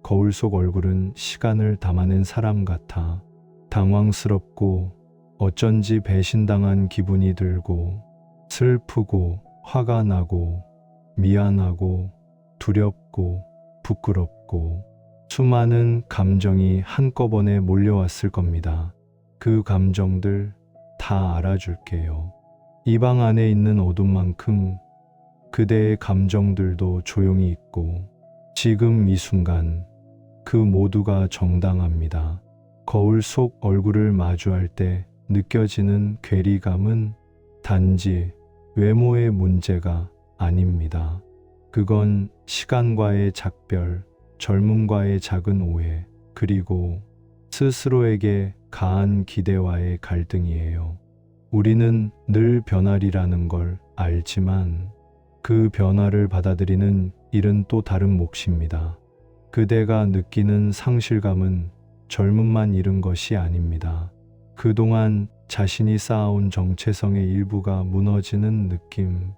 거울 속 얼굴은 시간을 담아낸 사람 같아 당황스럽고 어쩐지 배신당한 기분이 들고 슬프고 화가 나고 미안하고 두렵고 부끄럽고 수많은 감정이 한꺼번에 몰려왔을 겁니다. 그 감정들 다 알아줄게요. 이 방 안에 있는 어둠만큼 그대의 감정들도 조용히 있고 지금 이 순간 그 모두가 정당합니다. 거울 속 얼굴을 마주할 때 느껴지는 괴리감은 단지 외모의 문제가 아닙니다. 그건 시간과의 작별, 젊음과의 작은 오해, 그리고 스스로에게 가한 기대와의 갈등이에요. 우리는 늘 변하리라는 걸 알지만 그 변화를 받아들이는 일은 또 다른 몫입니다. 그대가 느끼는 상실감은 젊음만 잃은 것이 아닙니다. 그동안 자신이 쌓아온 정체성의 일부가 무너지는 느낌,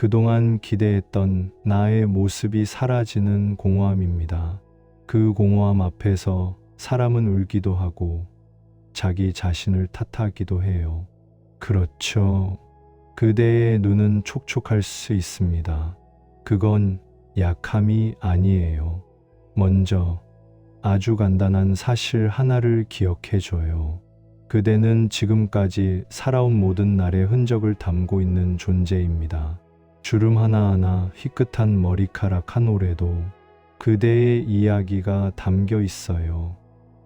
그동안 기대했던 나의 모습이 사라지는 공허함입니다. 그 공허함 앞에서 사람은 울기도 하고 자기 자신을 탓하기도 해요. 그렇죠. 그대의 눈은 촉촉할 수 있습니다. 그건 약함이 아니에요. 먼저 아주 간단한 사실 하나를 기억해줘요. 그대는 지금까지 살아온 모든 날의 흔적을 담고 있는 존재입니다. 주름 하나하나, 휘끗한 머리카락 한 올에도 그대의 이야기가 담겨 있어요.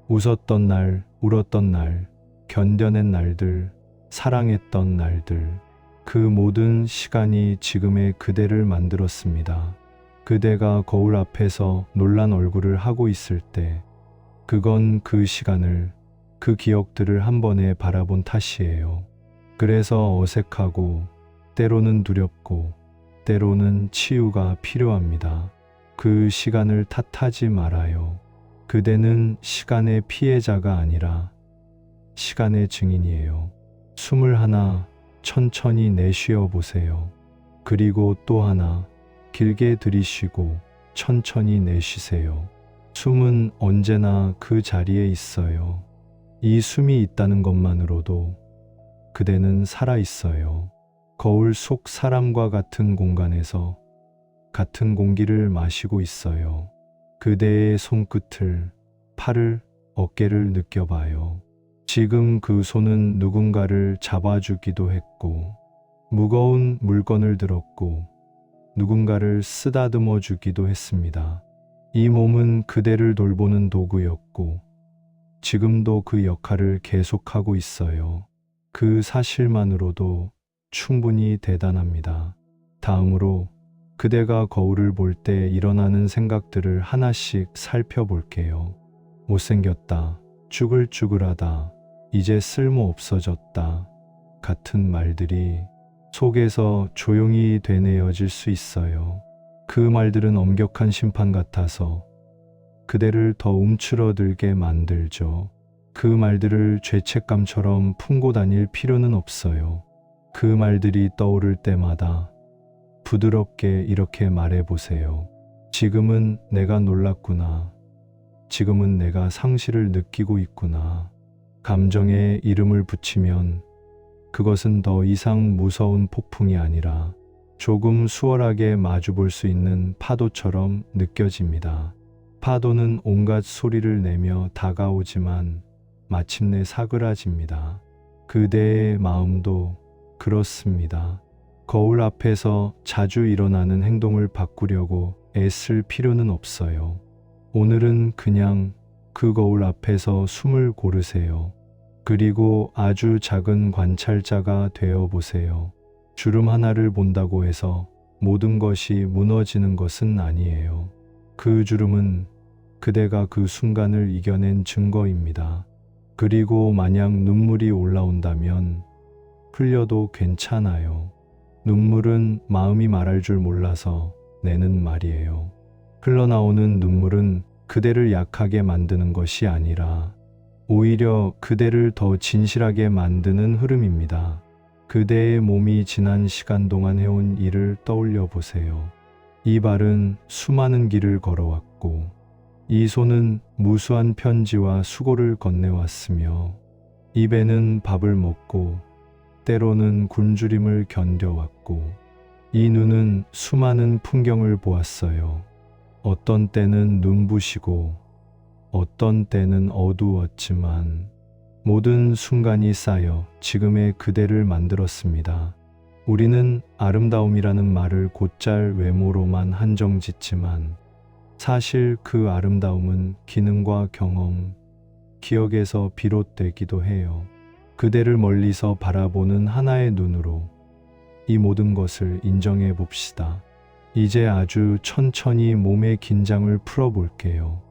웃었던 날, 울었던 날, 견뎌낸 날들, 사랑했던 날들. 그 모든 시간이 지금의 그대를 만들었습니다. 그대가 거울 앞에서 놀란 얼굴을 하고 있을 때, 그건 그 시간을, 그 기억들을 한 번에 바라본 탓이에요. 그래서 어색하고, 때로는 두렵고, 때로는 치유가 필요합니다. 그 시간을 탓하지 말아요. 그대는 시간의 피해자가 아니라 시간의 증인이에요. 숨을 하나 천천히 내쉬어 보세요. 그리고 또 하나 길게 들이쉬고 천천히 내쉬세요. 숨은 언제나 그 자리에 있어요. 이 숨이 있다는 것만으로도 그대는 살아 있어요. 거울 속 사람과 같은 공간에서 같은 공기를 마시고 있어요. 그대의 손끝을, 팔을, 어깨를 느껴봐요. 지금 그 손은 누군가를 잡아주기도 했고, 무거운 물건을 들었고, 누군가를 쓰다듬어 주기도 했습니다. 이 몸은 그대를 돌보는 도구였고, 지금도 그 역할을 계속하고 있어요. 그 사실만으로도 충분히 대단합니다. 다음으로 그대가 거울을 볼 때 일어나는 생각들을 하나씩 살펴볼게요. 못생겼다, 쭈글쭈글하다, 이제 쓸모 없어졌다 같은 말들이 속에서 조용히 되뇌어질 수 있어요. 그 말들은 엄격한 심판 같아서 그대를 더 움츠러들게 만들죠. 그 말들을 죄책감처럼 품고 다닐 필요는 없어요. 그 말들이 떠오를 때마다 부드럽게 이렇게 말해보세요. 지금은 내가 놀랐구나. 지금은 내가 상실을 느끼고 있구나. 감정에 이름을 붙이면 그것은 더 이상 무서운 폭풍이 아니라 조금 수월하게 마주볼 수 있는 파도처럼 느껴집니다. 파도는 온갖 소리를 내며 다가오지만 마침내 사그라집니다. 그대의 마음도 그렇습니다. 거울 앞에서 자주 일어나는 행동을 바꾸려고 애쓸 필요는 없어요. 오늘은 그냥 그 거울 앞에서 숨을 고르세요. 그리고 아주 작은 관찰자가 되어 보세요. 주름 하나를 본다고 해서 모든 것이 무너지는 것은 아니에요. 그 주름은 그대가 그 순간을 이겨낸 증거입니다. 그리고 만약 눈물이 올라온다면 흘려도 괜찮아요. 눈물은 마음이 말할 줄 몰라서 내는 말이에요. 흘러나오는 눈물은 그대를 약하게 만드는 것이 아니라 오히려 그대를 더 진실하게 만드는 흐름입니다. 그대의 몸이 지난 시간 동안 해온 일을 떠올려 보세요. 이 발은 수많은 길을 걸어왔고, 이 손은 무수한 편지와 수고를 건네왔으며, 이 배는 밥을 먹고 때로는 굶주림을 견뎌왔고, 이 눈은 수많은 풍경을 보았어요. 어떤 때는 눈부시고 어떤 때는 어두웠지만 모든 순간이 쌓여 지금의 그대를 만들었습니다. 우리는 아름다움이라는 말을 곧잘 외모로만 한정짓지만 사실 그 아름다움은 기능과 경험, 기억에서 비롯되기도 해요. 그대를 멀리서 바라보는 하나의 눈으로 이 모든 것을 인정해 봅시다. 이제 아주 천천히 몸의 긴장을 풀어볼게요.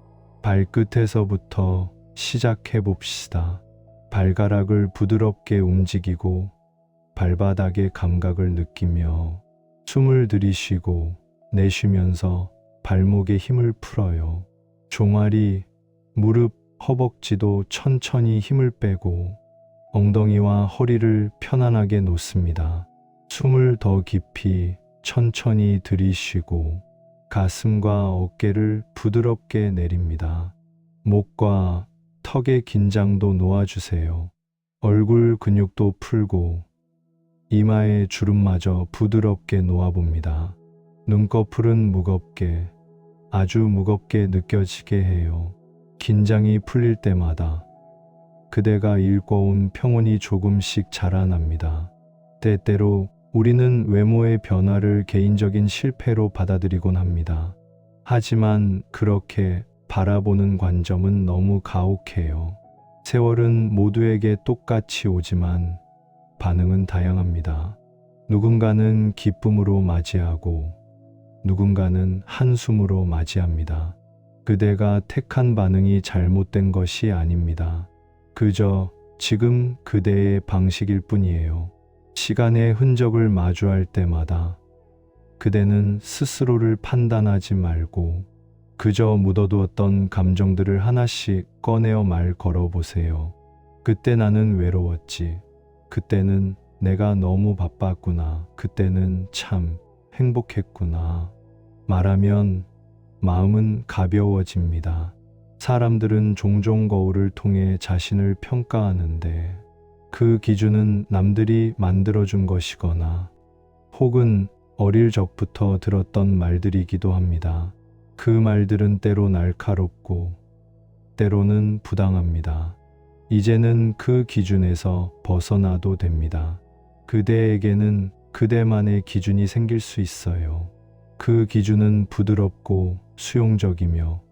발끝에서부터 시작해 봅시다. 발가락을 부드럽게 움직이고 발바닥의 감각을 느끼며 숨을 들이쉬고 내쉬면서 발목에 힘을 풀어요. 종아리, 무릎, 허벅지도 천천히 힘을 빼고 엉덩이와 허리를 편안하게 놓습니다. 숨을 더 깊이 천천히 들이쉬고 가슴과 어깨를 부드럽게 내립니다. 목과 턱의 긴장도 놓아주세요. 얼굴 근육도 풀고 이마의 주름마저 부드럽게 놓아봅니다. 눈꺼풀은 무겁게, 아주 무겁게 느껴지게 해요. 긴장이 풀릴 때마다 그대가 일궈온 평온이 조금씩 자라납니다. 때때로 우리는 외모의 변화를 개인적인 실패로 받아들이곤 합니다. 하지만 그렇게 바라보는 관점은 너무 가혹해요. 세월은 모두에게 똑같이 오지만 반응은 다양합니다. 누군가는 기쁨으로 맞이하고 누군가는 한숨으로 맞이합니다. 그대가 택한 반응이 잘못된 것이 아닙니다. 그저 지금 그대의 방식일 뿐이에요. 시간의 흔적을 마주할 때마다 그대는 스스로를 판단하지 말고 그저 묻어두었던 감정들을 하나씩 꺼내어 말 걸어보세요. 그때 나는 외로웠지. 그때는 내가 너무 바빴구나. 그때는 참 행복했구나. 말하면 마음은 가벼워집니다. 사람들은 종종 거울을 통해 자신을 평가하는데 그 기준은 남들이 만들어준 것이거나 혹은 어릴 적부터 들었던 말들이기도 합니다. 그 말들은 때로 날카롭고 때로는 부당합니다. 이제는 그 기준에서 벗어나도 됩니다. 그대에게는 그대만의 기준이 생길 수 있어요. 그 기준은 부드럽고 수용적이며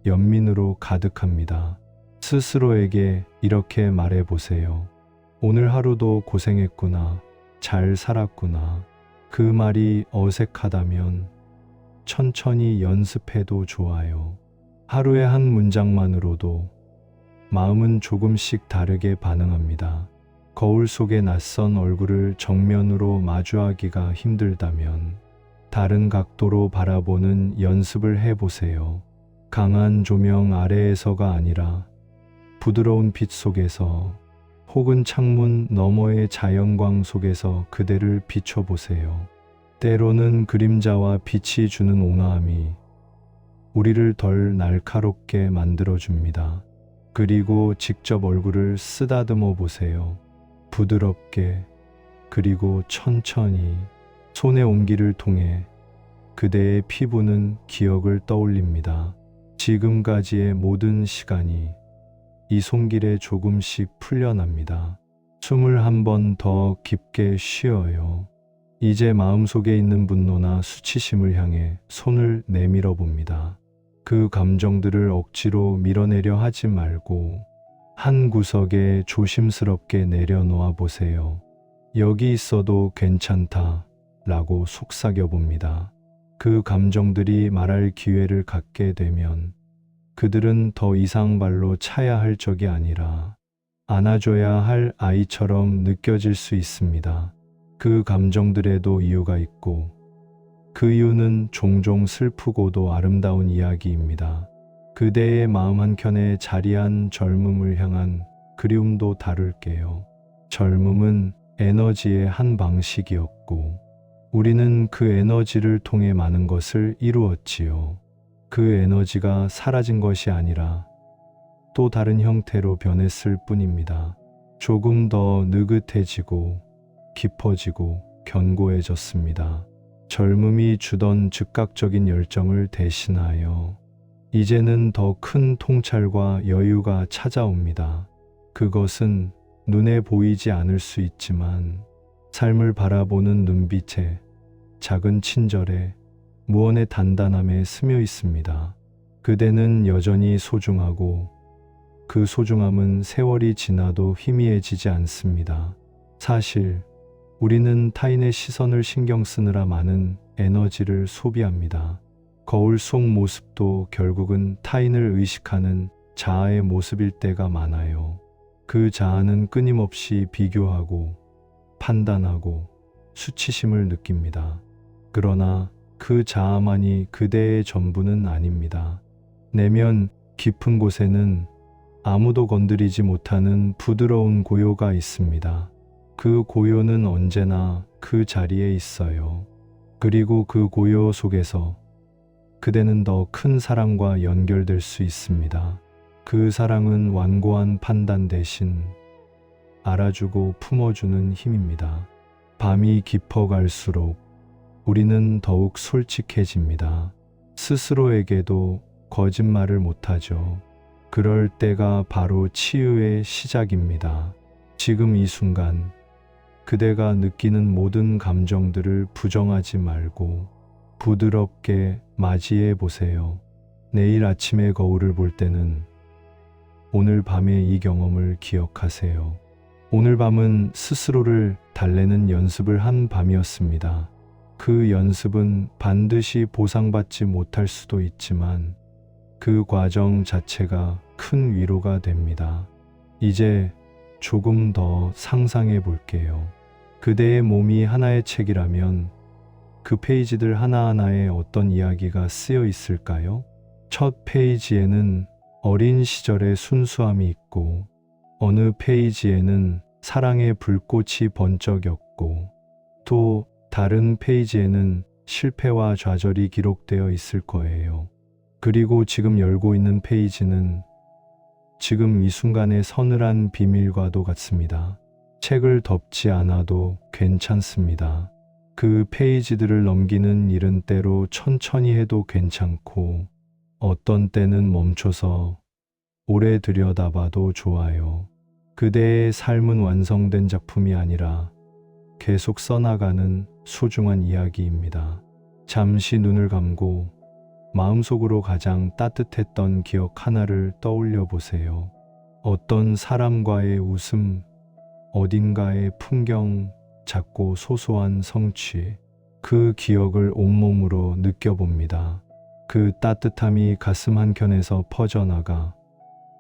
연민으로 가득합니다. 스스로에게 이렇게 말해보세요. 오늘 하루도 고생했구나. 잘 살았구나. 그 말이 어색하다면 천천히 연습해도 좋아요. 하루의 한 문장만으로도 마음은 조금씩 다르게 반응합니다. 거울 속의 낯선 얼굴을 정면으로 마주하기가 힘들다면 다른 각도로 바라보는 연습을 해보세요. 강한 조명 아래에서가 아니라 부드러운 빛 속에서 혹은 창문 너머의 자연광 속에서 그대를 비춰보세요. 때로는 그림자와 빛이 주는 온화함이 우리를 덜 날카롭게 만들어줍니다. 그리고 직접 얼굴을 쓰다듬어 보세요. 부드럽게 그리고 천천히 손의 온기를 통해 그대의 피부는 기억을 떠올립니다. 지금까지의 모든 시간이 이 손길에 조금씩 풀려납니다. 숨을 한 번 더 깊게 쉬어요. 이제 마음속에 있는 분노나 수치심을 향해 손을 내밀어 봅니다. 그 감정들을 억지로 밀어내려 하지 말고 한 구석에 조심스럽게 내려놓아 보세요. 여기 있어도 괜찮다 라고 속삭여 봅니다. 그 감정들이 말할 기회를 갖게 되면 그들은 더 이상 발로 차야 할 적이 아니라 안아줘야 할 아이처럼 느껴질 수 있습니다. 그 감정들에도 이유가 있고 그 이유는 종종 슬프고도 아름다운 이야기입니다. 그대의 마음 한켠에 자리한 젊음을 향한 그리움도 다룰게요. 젊음은 에너지의 한 방식이었고 우리는 그 에너지를 통해 많은 것을 이루었지요. 그 에너지가 사라진 것이 아니라 또 다른 형태로 변했을 뿐입니다. 조금 더 느긋해지고 깊어지고 견고해졌습니다. 젊음이 주던 즉각적인 열정을 대신하여 이제는 더 큰 통찰과 여유가 찾아옵니다. 그것은 눈에 보이지 않을 수 있지만 삶을 바라보는 눈빛에 작은 친절에 무언의 단단함에 스며 있습니다. 그대는 여전히 소중하고 그 소중함은 세월이 지나도 희미해지지 않습니다. 사실 우리는 타인의 시선을 신경 쓰느라 많은 에너지를 소비합니다. 거울 속 모습도 결국은 타인을 의식하는 자아의 모습일 때가 많아요. 그 자아는 끊임없이 비교하고 판단하고 수치심을 느낍니다. 그러나 그 자아만이 그대의 전부는 아닙니다. 내면 깊은 곳에는 아무도 건드리지 못하는 부드러운 고요가 있습니다. 그 고요는 언제나 그 자리에 있어요. 그리고 그 고요 속에서 그대는 더 큰 사랑과 연결될 수 있습니다. 그 사랑은 완고한 판단 대신 알아주고 품어주는 힘입니다. 밤이 깊어갈수록 우리는 더욱 솔직해집니다. 스스로에게도 거짓말을 못하죠. 그럴 때가 바로 치유의 시작입니다. 지금 이 순간 그대가 느끼는 모든 감정들을 부정하지 말고 부드럽게 맞이해 보세요. 내일 아침에 거울을 볼 때는 오늘 밤의 이 경험을 기억하세요. 오늘 밤은 스스로를 달래는 연습을 한 밤이었습니다. 그 연습은 반드시 보상받지 못할 수도 있지만 그 과정 자체가 큰 위로가 됩니다. 이제 조금 더 상상해 볼게요. 그대의 몸이 하나의 책이라면 그 페이지들 하나하나에 어떤 이야기가 쓰여 있을까요? 첫 페이지에는 어린 시절의 순수함이 있고 어느 페이지에는 사랑의 불꽃이 번쩍였고 또 다른 페이지에는 실패와 좌절이 기록되어 있을 거예요. 그리고 지금 열고 있는 페이지는 지금 이 순간의 서늘한 비밀과도 같습니다. 책을 덮지 않아도 괜찮습니다. 그 페이지들을 넘기는 일은 때로 천천히 해도 괜찮고 어떤 때는 멈춰서 오래 들여다봐도 좋아요. 그대의 삶은 완성된 작품이 아니라 계속 써나가는 소중한 이야기입니다. 잠시 눈을 감고 마음속으로 가장 따뜻했던 기억 하나를 떠올려 보세요. 어떤 사람과의 웃음, 어딘가의 풍경, 작고 소소한 성취, 그 기억을 온몸으로 느껴봅니다. 그 따뜻함이 가슴 한켠에서 퍼져나가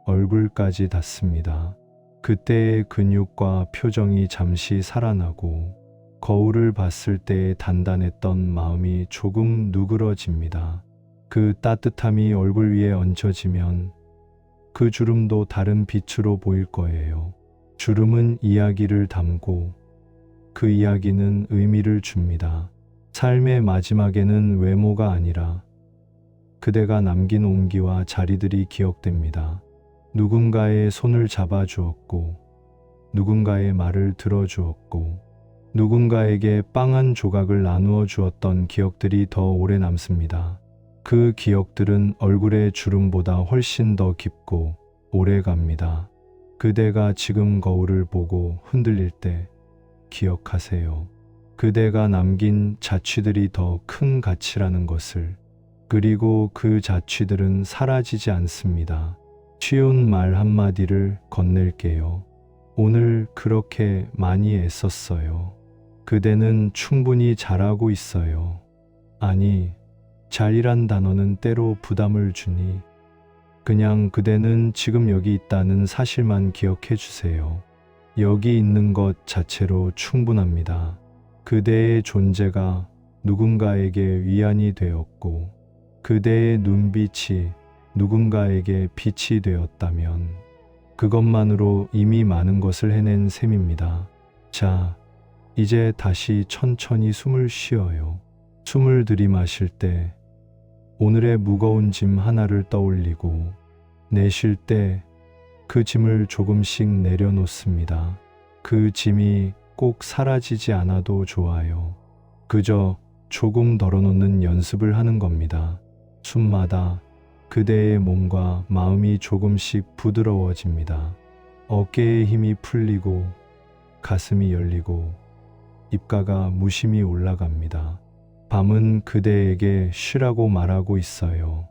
얼굴까지 닿습니다. 그때의 근육과 표정이 잠시 살아나고 거울을 봤을 때의 단단했던 마음이 조금 누그러집니다. 그 따뜻함이 얼굴 위에 얹혀지면 그 주름도 다른 빛으로 보일 거예요. 주름은 이야기를 담고 그 이야기는 의미를 줍니다. 삶의 마지막에는 외모가 아니라 그대가 남긴 온기와 자리들이 기억됩니다. 누군가의 손을 잡아주었고, 누군가의 말을 들어주었고, 누군가에게 빵 한 조각을 나누어 주었던 기억들이 더 오래 남습니다. 그 기억들은 얼굴의 주름보다 훨씬 더 깊고 오래 갑니다. 그대가 지금 거울을 보고 흔들릴 때 기억하세요. 그대가 남긴 자취들이 더 큰 가치라는 것을. 그리고 그 자취들은 사라지지 않습니다. 쉬운 말 한마디를 건넬게요. 오늘 그렇게 많이 애썼어요. 그대는 충분히 잘하고 있어요. 아니, 잘이란 단어는 때로 부담을 주니 그냥 그대는 지금 여기 있다는 사실만 기억해 주세요. 여기 있는 것 자체로 충분합니다. 그대의 존재가 누군가에게 위안이 되었고 그대의 눈빛이 누군가에게 빛이 되었다면 그것만으로 이미 많은 것을 해낸 셈입니다. 자, 이제 다시 천천히 숨을 쉬어요. 숨을 들이마실 때 오늘의 무거운 짐 하나를 떠올리고 내쉴 때 그 짐을 조금씩 내려놓습니다. 그 짐이 꼭 사라지지 않아도 좋아요. 그저 조금 덜어놓는 연습을 하는 겁니다. 숨마다 그대의 몸과 마음이 조금씩 부드러워집니다. 어깨의 힘이 풀리고 가슴이 열리고 입가가 무심히 올라갑니다. 밤은 그대에게 쉬라고 말하고 있어요.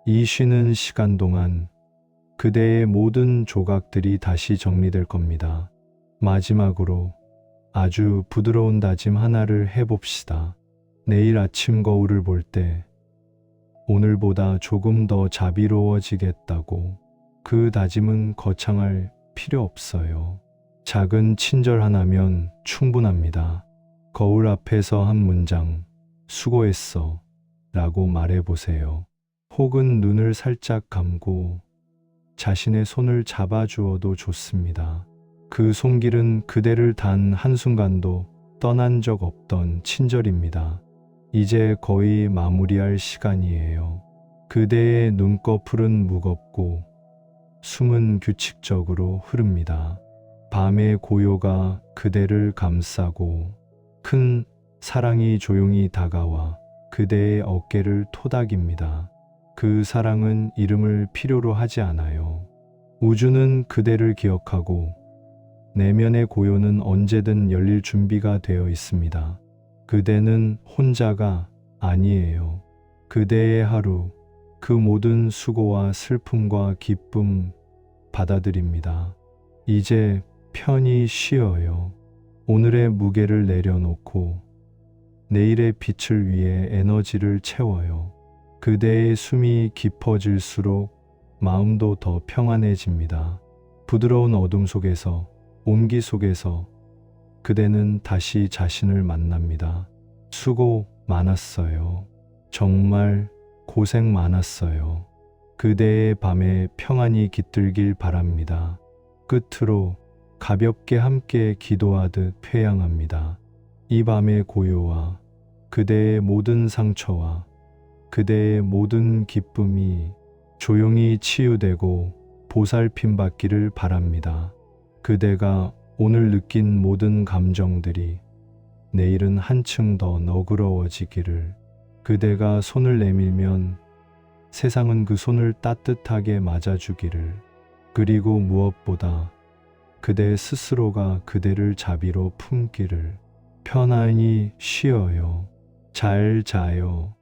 이 쉬는 시간 동안 그대의 모든 조각들이 다시 정리될 겁니다. 마지막으로 아주 부드러운 다짐 하나를 해봅시다. 내일 아침 거울을 볼 때 오늘보다 조금 더 자비로워지겠다고. 그 다짐은 거창할 필요 없어요. 작은 친절 하나면 충분합니다. 거울 앞에서 한 문장, 수고했어 라고 말해보세요. 혹은 눈을 살짝 감고 자신의 손을 잡아주어도 좋습니다. 그 손길은 그대를 단 한순간도 떠난 적 없던 친절입니다. 이제 거의 마무리할 시간이에요. 그대의 눈꺼풀은 무겁고 숨은 규칙적으로 흐릅니다. 밤의 고요가 그대를 감싸고 큰 사랑이 조용히 다가와 그대의 어깨를 토닥입니다. 그 사랑은 이름을 필요로 하지 않아요. 우주는 그대를 기억하고 내면의 고요는 언제든 열릴 준비가 되어 있습니다. 그대는 혼자가 아니에요. 그대의 하루, 그 모든 수고와 슬픔과 기쁨 받아들입니다. 이제 편히 쉬어요. 오늘의 무게를 내려놓고 내일의 빛을 위해 에너지를 채워요. 그대의 숨이 깊어질수록 마음도 더 평안해집니다. 부드러운 어둠 속에서, 온기 속에서 그대는 다시 자신을 만납니다. 수고 많았어요. 정말 고생 많았어요. 그대의 밤에 평안이 깃들길 바랍니다. 끝으로 가볍게 함께 기도하듯 회양합니다. 이 밤의 고요와 그대의 모든 상처와 그대의 모든 기쁨이 조용히 치유되고 보살핌 받기를 바랍니다. 그대가 오늘 느낀 모든 감정들이 내일은 한층 더 너그러워지기를. 그대가 손을 내밀면 세상은 그 손을 따뜻하게 맞아주기를. 그리고 무엇보다 그대 스스로가 그대를 자비로 품기를. 편안히 쉬어요. 잘 자요.